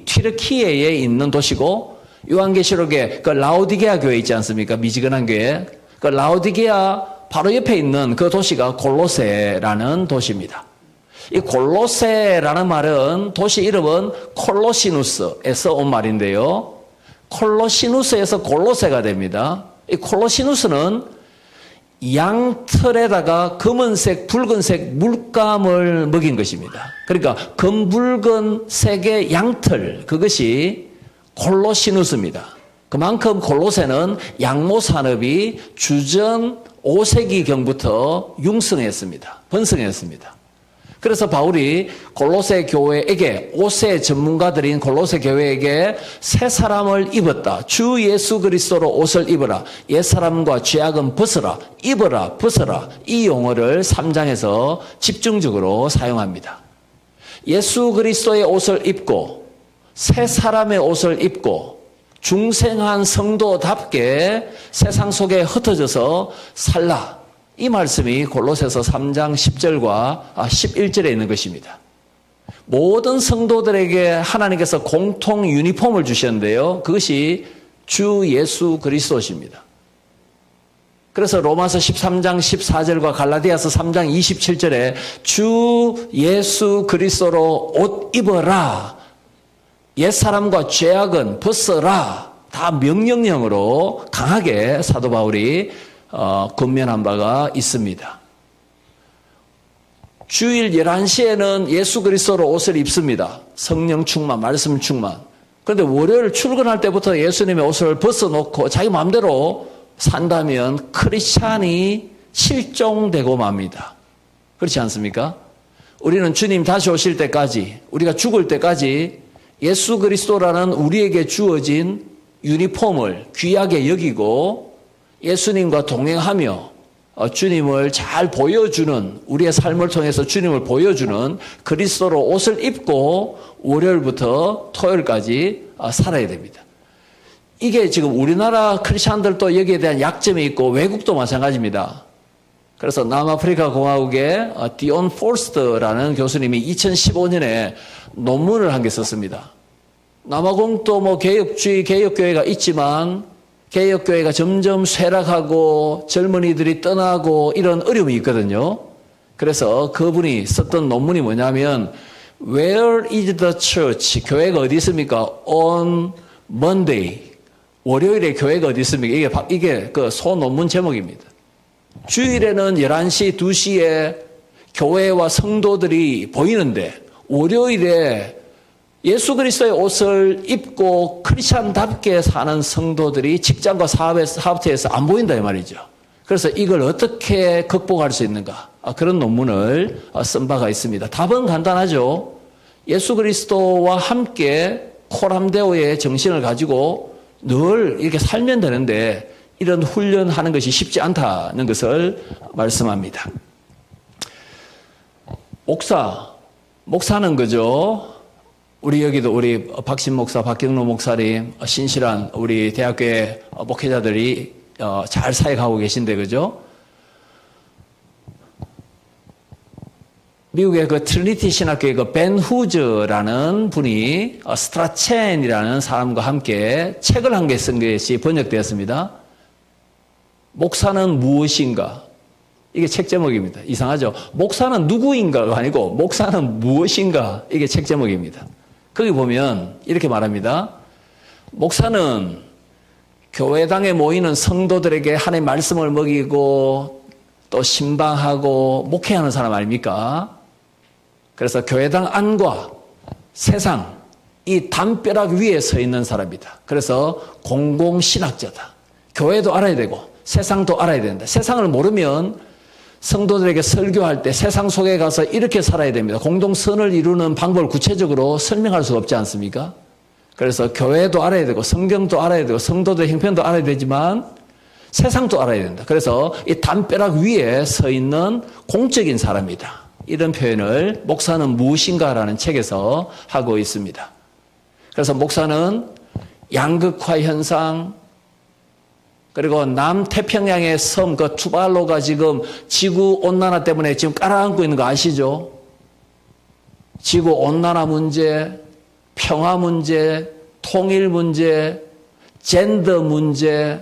튀르키예에 있는 도시고 요한계시록에 그 라오디게아 교회 있지 않습니까? 미지근한 교회. 그 라오디게아 바로 옆에 있는 그 도시가 골로새라는 도시입니다. 이 골로새라는 말은 도시 이름은 콜로시누스에서 온 말인데요. 콜로시누스에서 골로새가 됩니다. 이 콜로시누스는 양털에다가 검은색, 붉은색 물감을 먹인 것입니다. 그러니까 검붉은색의 양털, 그것이 콜로시누스입니다. 그만큼 골로새는 양모 산업이 주전 5세기경부터 융성했습니다. 번성했습니다. 그래서 바울이 골로새 교회에게, 5세 전문가들인 골로새 교회에게 새 사람을 입었다. 주 예수 그리스도로 옷을 입어라. 옛사람과 죄악은 벗어라. 입어라, 벗어라. 이 용어를 3장에서 집중적으로 사용합니다. 예수 그리스도의 옷을 입고 새 사람의 옷을 입고 중생한 성도답게 세상 속에 흩어져서 살라. 이 말씀이 골로새서 3장 10절과 11절에 있는 것입니다. 모든 성도들에게 하나님께서 공통 유니폼을 주셨는데요. 그것이 주 예수 그리스도십니다. 그래서 로마서 13장 14절과 갈라디아서 3장 27절에 주 예수 그리스도로 옷 입어라. 옛사람과 죄악은 벗어라. 다 명령형으로 강하게 사도 바울이 권면한 바가 있습니다. 주일 11시에는 예수 그리스도로 옷을 입습니다. 성령 충만, 말씀 충만. 그런데 월요일 출근할 때부터 예수님의 옷을 벗어놓고 자기 마음대로 산다면 크리스찬이 실종되고 맙니다. 그렇지 않습니까? 우리는 주님 다시 오실 때까지, 우리가 죽을 때까지 예수 그리스도라는 우리에게 주어진 유니폼을 귀하게 여기고 예수님과 동행하며 주님을 잘 보여주는, 우리의 삶을 통해서 주님을 보여주는 그리스도로 옷을 입고 월요일부터 토요일까지 살아야 됩니다. 이게 지금 우리나라 크리스찬들도 여기에 대한 약점이 있고 외국도 마찬가지입니다. 그래서 남아프리카 공화국의 디온 포스트라는 교수님이 2015년에 논문을 한 개 썼습니다. 남아공도 뭐 개혁주의, 개혁교회가 있지만 개혁교회가 점점 쇠락하고 젊은이들이 떠나고 이런 어려움이 있거든요. 그래서 그분이 썼던 논문이 뭐냐면 Where is the church? 교회가 어디 있습니까? On Monday. 월요일에 교회가 어디 있습니까? 이게 그 소논문 제목입니다. 주일에는 11시, 2시에 교회와 성도들이 보이는데 월요일에 예수 그리스도의 옷을 입고 크리스찬답게 사는 성도들이 직장과 사업체에서 안 보인다 이 말이죠. 그래서 이걸 어떻게 극복할 수 있는가? 그런 논문을 쓴 바가 있습니다. 답은 간단하죠. 예수 그리스도와 함께 코람데오의 정신을 가지고 늘 이렇게 살면 되는데 이런 훈련하는 것이 쉽지 않다는 것을 말씀합니다. 목사는 그죠? 우리 여기도 우리 박신 목사, 박경로 목사님, 신실한 우리 대학교의 목회자들이 잘 사역하고 계신데, 그죠? 미국의 그 트리니티 신학교의 그 벤 후즈라는 분이 스트라첸이라는 사람과 함께 책을 한 개 쓴 것이 번역되었습니다. 목사는 무엇인가? 이게 책 제목입니다. 이상하죠? 목사는 누구인가가 아니고 목사는 무엇인가? 이게 책 제목입니다. 거기 보면 이렇게 말합니다. 목사는 교회당에 모이는 성도들에게 하나님의 말씀을 먹이고 또 신방하고 목회하는 사람 아닙니까? 그래서 교회당 안과 세상 이 담벼락 위에 서 있는 사람이다. 그래서 공공신학자다. 교회도 알아야 되고 세상도 알아야 된다. 세상을 모르면 성도들에게 설교할 때 세상 속에 가서 이렇게 살아야 됩니다. 공동선을 이루는 방법을 구체적으로 설명할 수가 없지 않습니까? 그래서 교회도 알아야 되고 성경도 알아야 되고 성도들의 형편도 알아야 되지만 세상도 알아야 된다. 그래서 이 담벼락 위에 서 있는 공적인 사람이다. 이런 표현을 목사는 무엇인가라는 책에서 하고 있습니다. 그래서 목사는 양극화 현상, 그리고 남태평양의 섬, 그 투발로가 지금 지구온난화 때문에 지금 깔아앉고 있는 거 아시죠? 지구온난화 문제, 평화 문제, 통일 문제, 젠더 문제,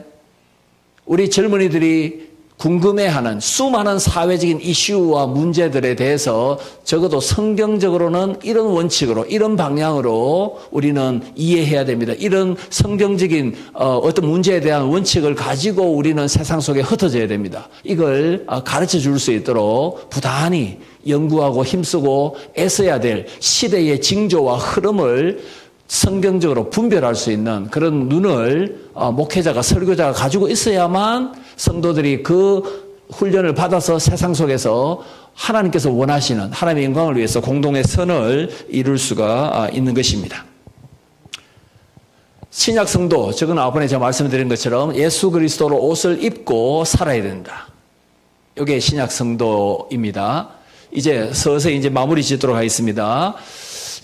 우리 젊은이들이 궁금해하는 수많은 사회적인 이슈와 문제들에 대해서 적어도 성경적으로는 이런 원칙으로, 이런 방향으로 우리는 이해해야 됩니다. 이런 성경적인 어떤 문제에 대한 원칙을 가지고 우리는 세상 속에 흩어져야 됩니다. 이걸 가르쳐 줄 수 있도록 부단히 연구하고 힘쓰고 애써야 될 시대의 징조와 흐름을 성경적으로 분별할 수 있는 그런 눈을 목회자가, 설교자가 가지고 있어야만 성도들이 그 훈련을 받아서 세상 속에서 하나님께서 원하시는 하나님의 영광을 위해서 공동의 선을 이룰 수가 있는 것입니다. 신약 성도, 적은 앞번에 제가 말씀드린 것처럼 예수 그리스도로 옷을 입고 살아야 된다. 이게 신약 성도입니다. 이제 서서히 이제 마무리 짓도록 하겠습니다.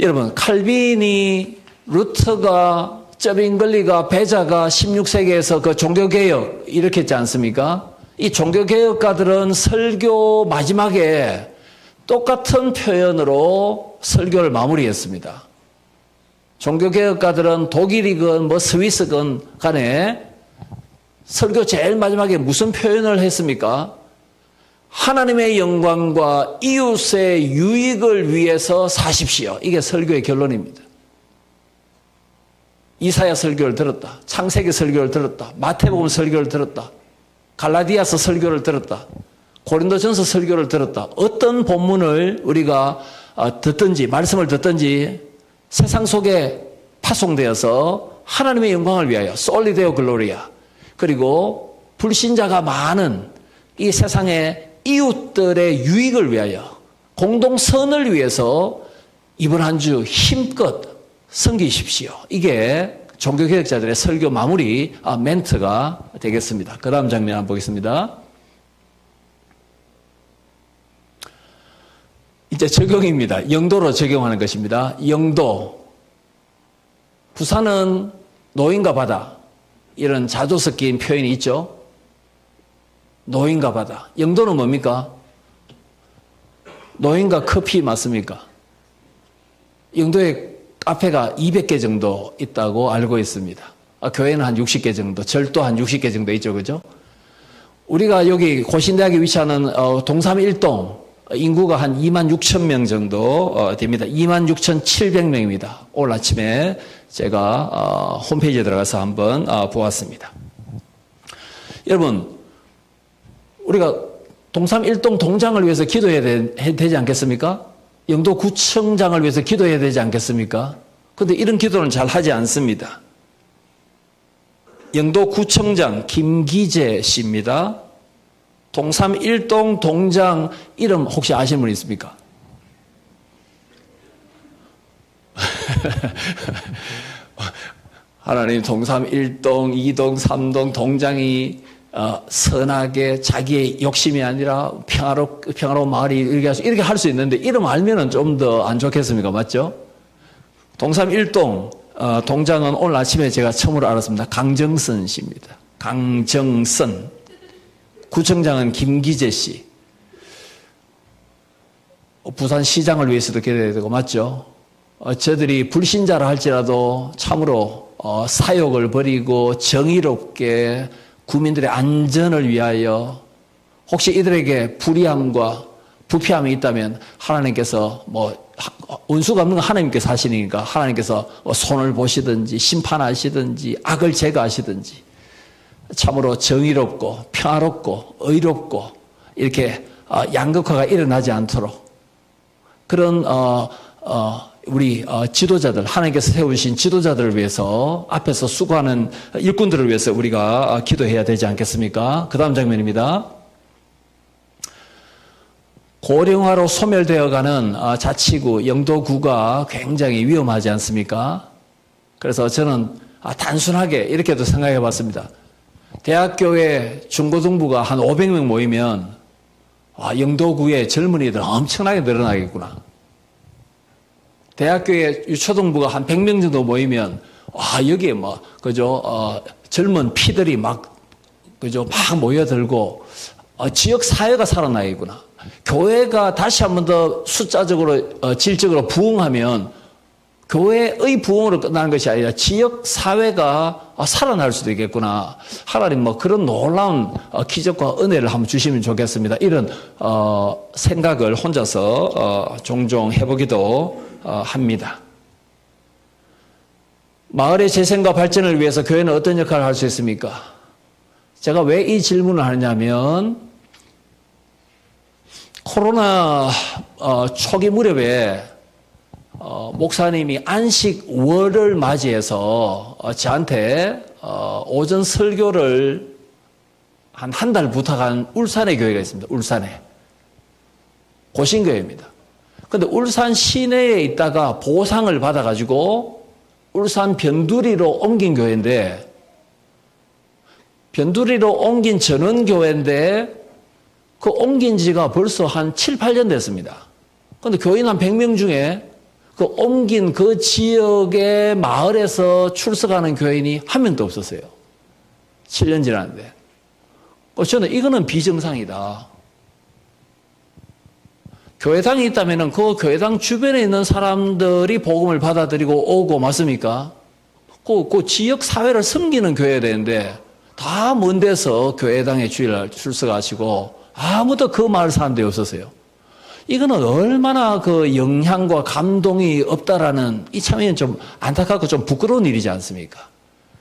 여러분, 칼빈이, 루터가, 쩌빙글리가, 베자가 16세기에서 그 종교개혁 일으켰지 않습니까? 이 종교개혁가들은 설교 마지막에 똑같은 표현으로 설교를 마무리했습니다. 종교개혁가들은 독일이건 뭐 스위스건 간에 설교 제일 마지막에 무슨 표현을 했습니까? 하나님의 영광과 이웃의 유익을 위해서 사십시오. 이게 설교의 결론입니다. 이사야 설교를 들었다. 창세기 설교를 들었다. 마태복음 설교를 들었다. 갈라디아서 설교를 들었다. 고린도전서 설교를 들었다. 어떤 본문을 우리가 듣든지 말씀을 듣든지 세상 속에 파송되어서 하나님의 영광을 위하여 솔리데오 글로리아, 그리고 불신자가 많은 이 세상의 이웃들의 유익을 위하여, 공동선을 위해서 이번 한 주 힘껏 섬기십시오. 이게 종교개혁자들의 설교 마무리 멘트가 되겠습니다. 그 다음 장면 한번 보겠습니다. 이제 적용입니다. 영도로 적용하는 것입니다. 영도. 부산은 노인과 바다, 이런 자조 섞인 표현이 있죠. 노인과 바다. 영도는 뭡니까? 노인과 커피 맞습니까? 영도에 카페가 200개 정도 있다고 알고 있습니다. 교회는 한 60개 정도, 절도 한 60개 정도 있죠, 그죠? 우리가 여기 고신대학에 위치하는 동삼 1동 인구가 한 2만 6천 명 정도 됩니다. 2만 6,700명입니다. 오늘 아침에 제가 홈페이지에 들어가서 한번 보았습니다. 여러분, 우리가 동삼 1동 동장을 위해서 기도해야 되지 않겠습니까? 영도구청장을 위해서 기도해야 되지 않겠습니까? 그런데 이런 기도는 잘 하지 않습니다. 영도구청장 김기재 씨입니다. 동삼 1동 동장 이름 혹시 아시는 분 있습니까? 하나님, 동삼 1동, 2동, 3동 동장이 선하게 자기의 욕심이 아니라 평화로운 마을이 이렇게 할 수 있는데, 이름 알면은 좀 더 안 좋겠습니까? 맞죠? 동삼 1동 동장은 오늘 아침에 제가 처음으로 알았습니다. 강정선 씨입니다. 강정선. 구청장은 김기재 씨. 부산시장을 위해서도 기도해야 되고, 맞죠? 저들이 불신자라 할지라도 참으로 사욕을 버리고 정의롭게 국민들의 안전을 위하여, 혹시 이들에게 불의함과 부패함이 있다면 하나님께서 원수가 없는 건 하나님께서 하시니까 하나님께서 손을 보시든지 심판하시든지 악을 제거하시든지 참으로 정의롭고 평화롭고 의롭고 이렇게 양극화가 일어나지 않도록 그런 우리 지도자들, 하나님께서 세우신 지도자들을 위해서 앞에서 수고하는 일꾼들을 위해서 우리가 기도해야 되지 않겠습니까? 그 다음 장면입니다. 고령화로 소멸되어가는 자치구 영도구가 굉장히 위험하지 않습니까? 그래서 저는 단순하게 이렇게도 생각해 봤습니다. 대학교에 중고등부가 한 500명 모이면 영도구의 젊은이들 엄청나게 늘어나겠구나. 대학교에 유초등부가 한 100명 정도 모이면 여기에 젊은 피들이 막 모여들고 지역 사회가 살아나겠구나. 교회가 다시 한 번 더 숫자적으로 질적으로 부흥하면 교회의 부흥으로 끝나는 것이 아니라 지역 사회가 살아날 수도 있겠구나. 하나님 그런 놀라운 기적과 은혜를 한번 주시면 좋겠습니다. 이런 생각을 혼자서 종종 해보기도 합니다. 마을의 재생과 발전을 위해서 교회는 어떤 역할을 할 수 있습니까? 제가 왜 이 질문을 하냐면 코로나 초기 무렵에 목사님이 안식월을 맞이해서 저한테 오전 설교를 한 달 부탁한 울산의 교회가 있습니다. 울산에. 고신교회입니다. 그런데 울산 시내에 있다가 보상을 받아가지고 울산 변두리로 옮긴 교회인데, 변두리로 옮긴 전원교회인데 그 옮긴 지가 벌써 한 7, 8년 됐습니다. 그런데 교인 한 100명 중에 그 옮긴 그 지역의 마을에서 출석하는 교인이 한 명도 없었어요. 7년 지났는데. 저는 이거는 비정상이다. 교회당이 있다면 그 교회당 주변에 있는 사람들이 복음을 받아들이고 오고 맞습니까? 그 지역 사회를 섬기는 교회야 되는데 다 먼 데서 교회당에 주일 출석하시고 아무도 그 마을 사람들이 없었어요. 이거는 얼마나 그 영향과 감동이 없다라는 이 참에는 좀 안타깝고 좀 부끄러운 일이지 않습니까?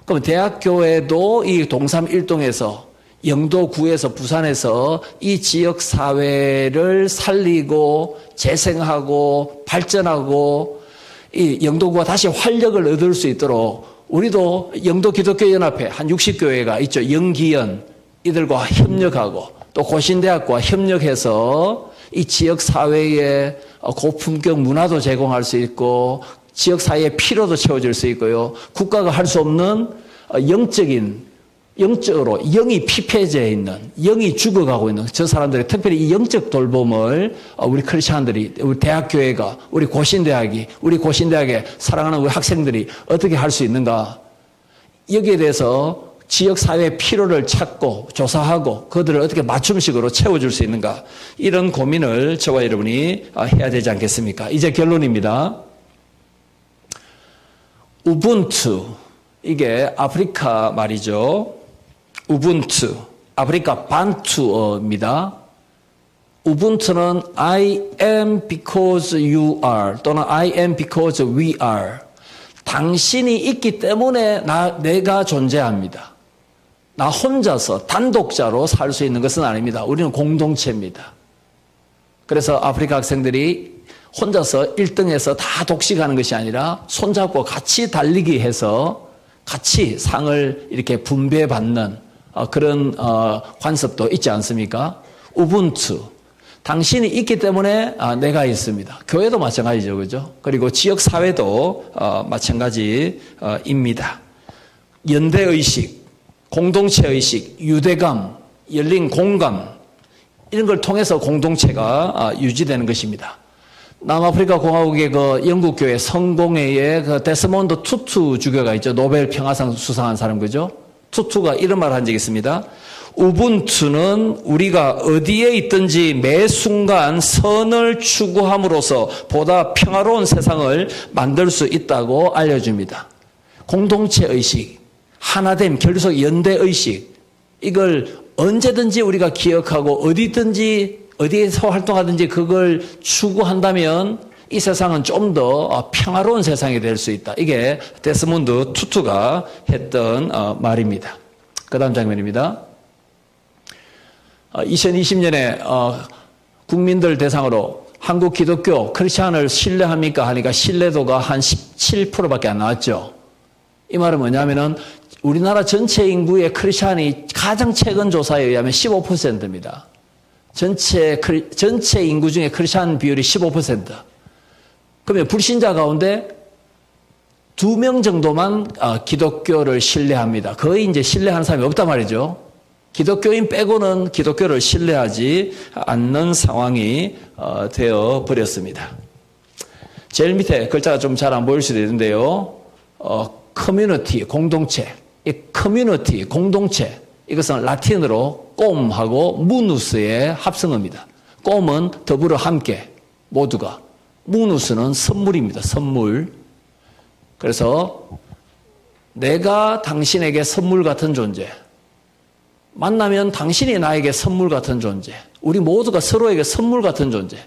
그럼 대학교에도 이 동삼 일동에서 영도구에서 부산에서 이 지역 사회를 살리고 재생하고 발전하고 이 영도구가 다시 활력을 얻을 수 있도록 우리도 영도 기독교 연합회 한 60교회가 있죠. 영기연 이들과 협력하고 또 고신대학과 협력해서 이 지역 사회에 고품격 문화도 제공할 수 있고 지역 사회의 필요도 채워질 수 있고요. 국가가 할 수 없는 영적으로 영이 피폐해져 있는 영이 죽어가고 있는 저 사람들이 특별히 이 영적 돌봄을 우리 크리스찬들이 우리 대학교회가 우리 고신대학이 우리 고신대학의 사랑하는 우리 학생들이 어떻게 할 수 있는가 여기에 대해서 지역사회의 필요를 찾고 조사하고 그들을 어떻게 맞춤식으로 채워줄 수 있는가 이런 고민을 저와 여러분이 해야 되지 않겠습니까? 이제 결론입니다. 우분투 이게 아프리카 말이죠. 우분투 아프리카 반투어입니다. 우분투는 I am because you are 또는 I am because we are 당신이 있기 때문에 내가 존재합니다. 나 혼자서 단독자로 살 수 있는 것은 아닙니다. 우리는 공동체입니다. 그래서 아프리카 학생들이 혼자서 1등에서 다 독식하는 것이 아니라 손잡고 같이 달리기 해서 같이 상을 이렇게 분배받는 그런 관습도 있지 않습니까? 우분투. 당신이 있기 때문에 내가 있습니다. 교회도 마찬가지죠. 그죠? 그리고 지역사회도 마찬가지입니다. 연대의식, 공동체의식, 유대감, 열린 공감 이런 걸 통해서 공동체가 유지되는 것입니다. 남아프리카 공화국의 그 영국교회 성공회의 그 데스몬드 투투 주교가 있죠. 노벨 평화상 수상한 사람 그죠? 투투가 이런 말을 한 적이 있습니다. 우분투는 우리가 어디에 있든지 매 순간 선을 추구함으로써 보다 평화로운 세상을 만들 수 있다고 알려줍니다. 공동체의식, 하나됨, 결속 연대의식 이걸 언제든지 우리가 기억하고 어디에서 활동하든지 그걸 추구한다면 이 세상은 좀 더 평화로운 세상이 될 수 있다. 이게 데스몬드 투투가 했던 말입니다. 그 다음 장면입니다. 2020년에 국민들 대상으로 한국 기독교 크리스찬을 신뢰합니까? 하니까 신뢰도가 한 17%밖에 안 나왔죠. 이 말은 뭐냐면은 우리나라 전체 인구의 크리스찬이 가장 최근 조사에 의하면 15%입니다. 전체 인구 중에 크리스찬 비율이 15%. 그러면 불신자 가운데 2명 정도만 기독교를 신뢰합니다. 거의 이제 신뢰하는 사람이 없단 말이죠. 기독교인 빼고는 기독교를 신뢰하지 않는 상황이 되어 버렸습니다. 제일 밑에 글자가 좀 잘 안 보일 수도 있는데요. 커뮤니티, 공동체. 이 커뮤니티, 공동체. 이것은 라틴어로 꼼하고 무누스의 합성어입니다. 꼼은 더불어 함께, 모두가. 무누스는 선물입니다. 선물. 그래서 내가 당신에게 선물 같은 존재. 만나면 당신이 나에게 선물 같은 존재. 우리 모두가 서로에게 선물 같은 존재.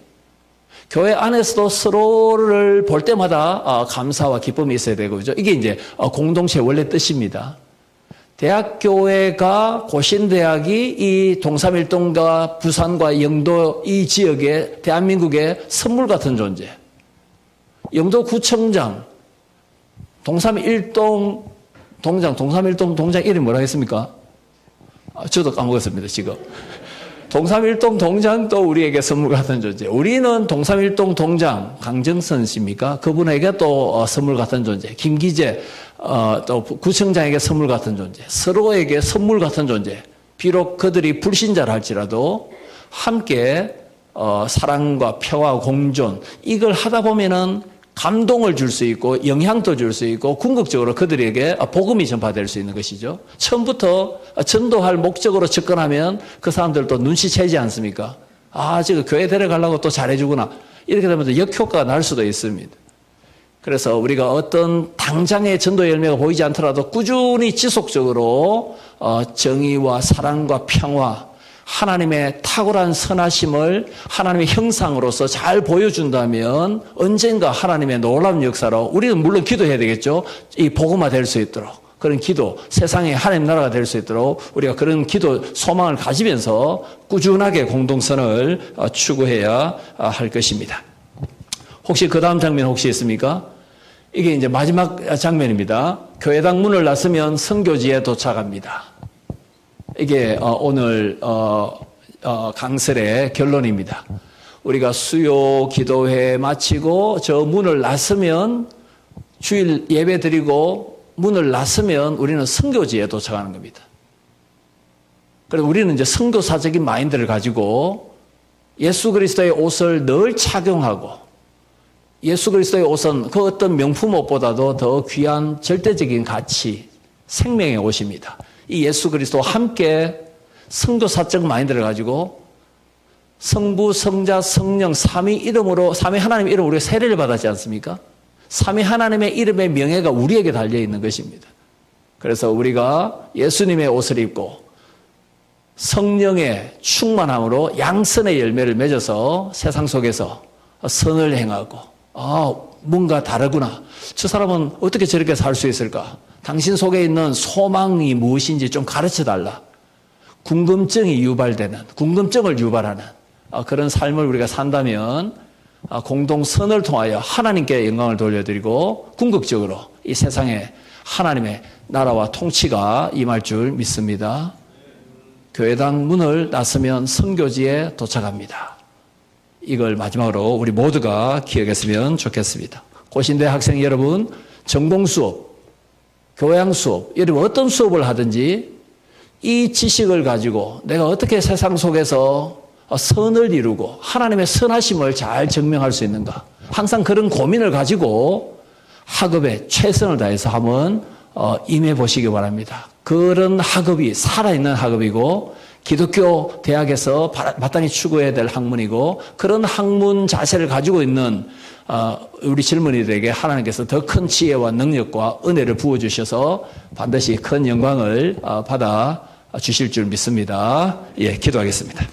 교회 안에서도 서로를 볼 때마다 감사와 기쁨이 있어야 되고, 그죠? 이게 이제 공동체의 원래 뜻입니다. 대학교회가 고신대학이 이 동삼일동과 부산과 영도 이 지역의 대한민국의 선물 같은 존재. 영도구청장, 동삼일동 동장 이름이 뭐라 했습니까? 저도 까먹었습니다, 지금. 동삼일동 동장도 우리에게 선물 같은 존재. 우리는 동삼일동 동장, 강정선 씨입니까? 그분에게 또 선물 같은 존재. 김기재, 또 구청장에게 선물 같은 존재. 서로에게 선물 같은 존재. 비록 그들이 불신자라 할지라도 함께 사랑과 평화, 공존 이걸 하다 보면은 감동을 줄 수 있고 영향도 줄 수 있고 궁극적으로 그들에게 복음이 전파될 수 있는 것이죠. 처음부터 전도할 목적으로 접근하면 그 사람들도 눈치채지 않습니까? 지금 교회 데려가려고 또 잘해주구나. 이렇게 되면 역효과가 날 수도 있습니다. 그래서 우리가 어떤 당장의 전도 열매가 보이지 않더라도 꾸준히 지속적으로 정의와 사랑과 평화, 하나님의 탁월한 선하심을 하나님의 형상으로서 잘 보여준다면 언젠가 하나님의 놀라운 역사로 우리는 물론 기도해야 되겠죠. 이 복음화 될 수 있도록. 그런 기도, 세상에 하나님 나라가 될 수 있도록 우리가 그런 기도 소망을 가지면서 꾸준하게 공동선을 추구해야 할 것입니다. 혹시 그 다음 장면 혹시 있습니까? 이게 이제 마지막 장면입니다. 교회당 문을 나서면 선교지에 도착합니다. 이게 오늘 강설의 결론입니다. 우리가 수요 기도회 마치고 저 문을 나서면 주일 예배 드리고 문을 나서면 우리는 선교지에 도착하는 겁니다. 그래서 우리는 이제 선교사적인 마인드를 가지고 예수 그리스도의 옷을 늘 착용하고 예수 그리스도의 옷은 그 어떤 명품 옷보다도 더 귀한 절대적인 가치, 생명의 옷입니다. 이 예수 그리스도와 함께 선교사적 마인드를 가지고 성부, 성자, 성령, 삼위 이름으로, 삼위 하나님의 이름으로 우리가 세례를 받았지 않습니까? 삼위 하나님의 이름의 명예가 우리에게 달려있는 것입니다. 그래서 우리가 예수님의 옷을 입고 성령의 충만함으로 양선의 열매를 맺어서 세상 속에서 선을 행하고 뭔가 다르구나. 저 사람은 어떻게 저렇게 살 수 있을까? 당신 속에 있는 소망이 무엇인지 좀 가르쳐달라. 궁금증이 유발되는, 궁금증을 유발하는 그런 삶을 우리가 산다면 공동선을 통하여 하나님께 영광을 돌려드리고 궁극적으로 이 세상에 하나님의 나라와 통치가 임할 줄 믿습니다. 교회당 문을 나서면 선교지에 도착합니다. 이걸 마지막으로 우리 모두가 기억했으면 좋겠습니다. 고신대 학생 여러분, 전공 수업, 교양 수업, 여러분 어떤 수업을 하든지 이 지식을 가지고 내가 어떻게 세상 속에서 선을 이루고 하나님의 선하심을 잘 증명할 수 있는가. 항상 그런 고민을 가지고 학업에 최선을 다해서 한번 임해 보시기 바랍니다. 그런 학업이 살아있는 학업이고 기독교 대학에서 마땅히 추구해야 될 학문이고 그런 학문 자세를 가지고 있는 우리 젊은이들에게 하나님께서 더 큰 지혜와 능력과 은혜를 부어주셔서 반드시 큰 영광을 받아 주실 줄 믿습니다. 예, 기도하겠습니다.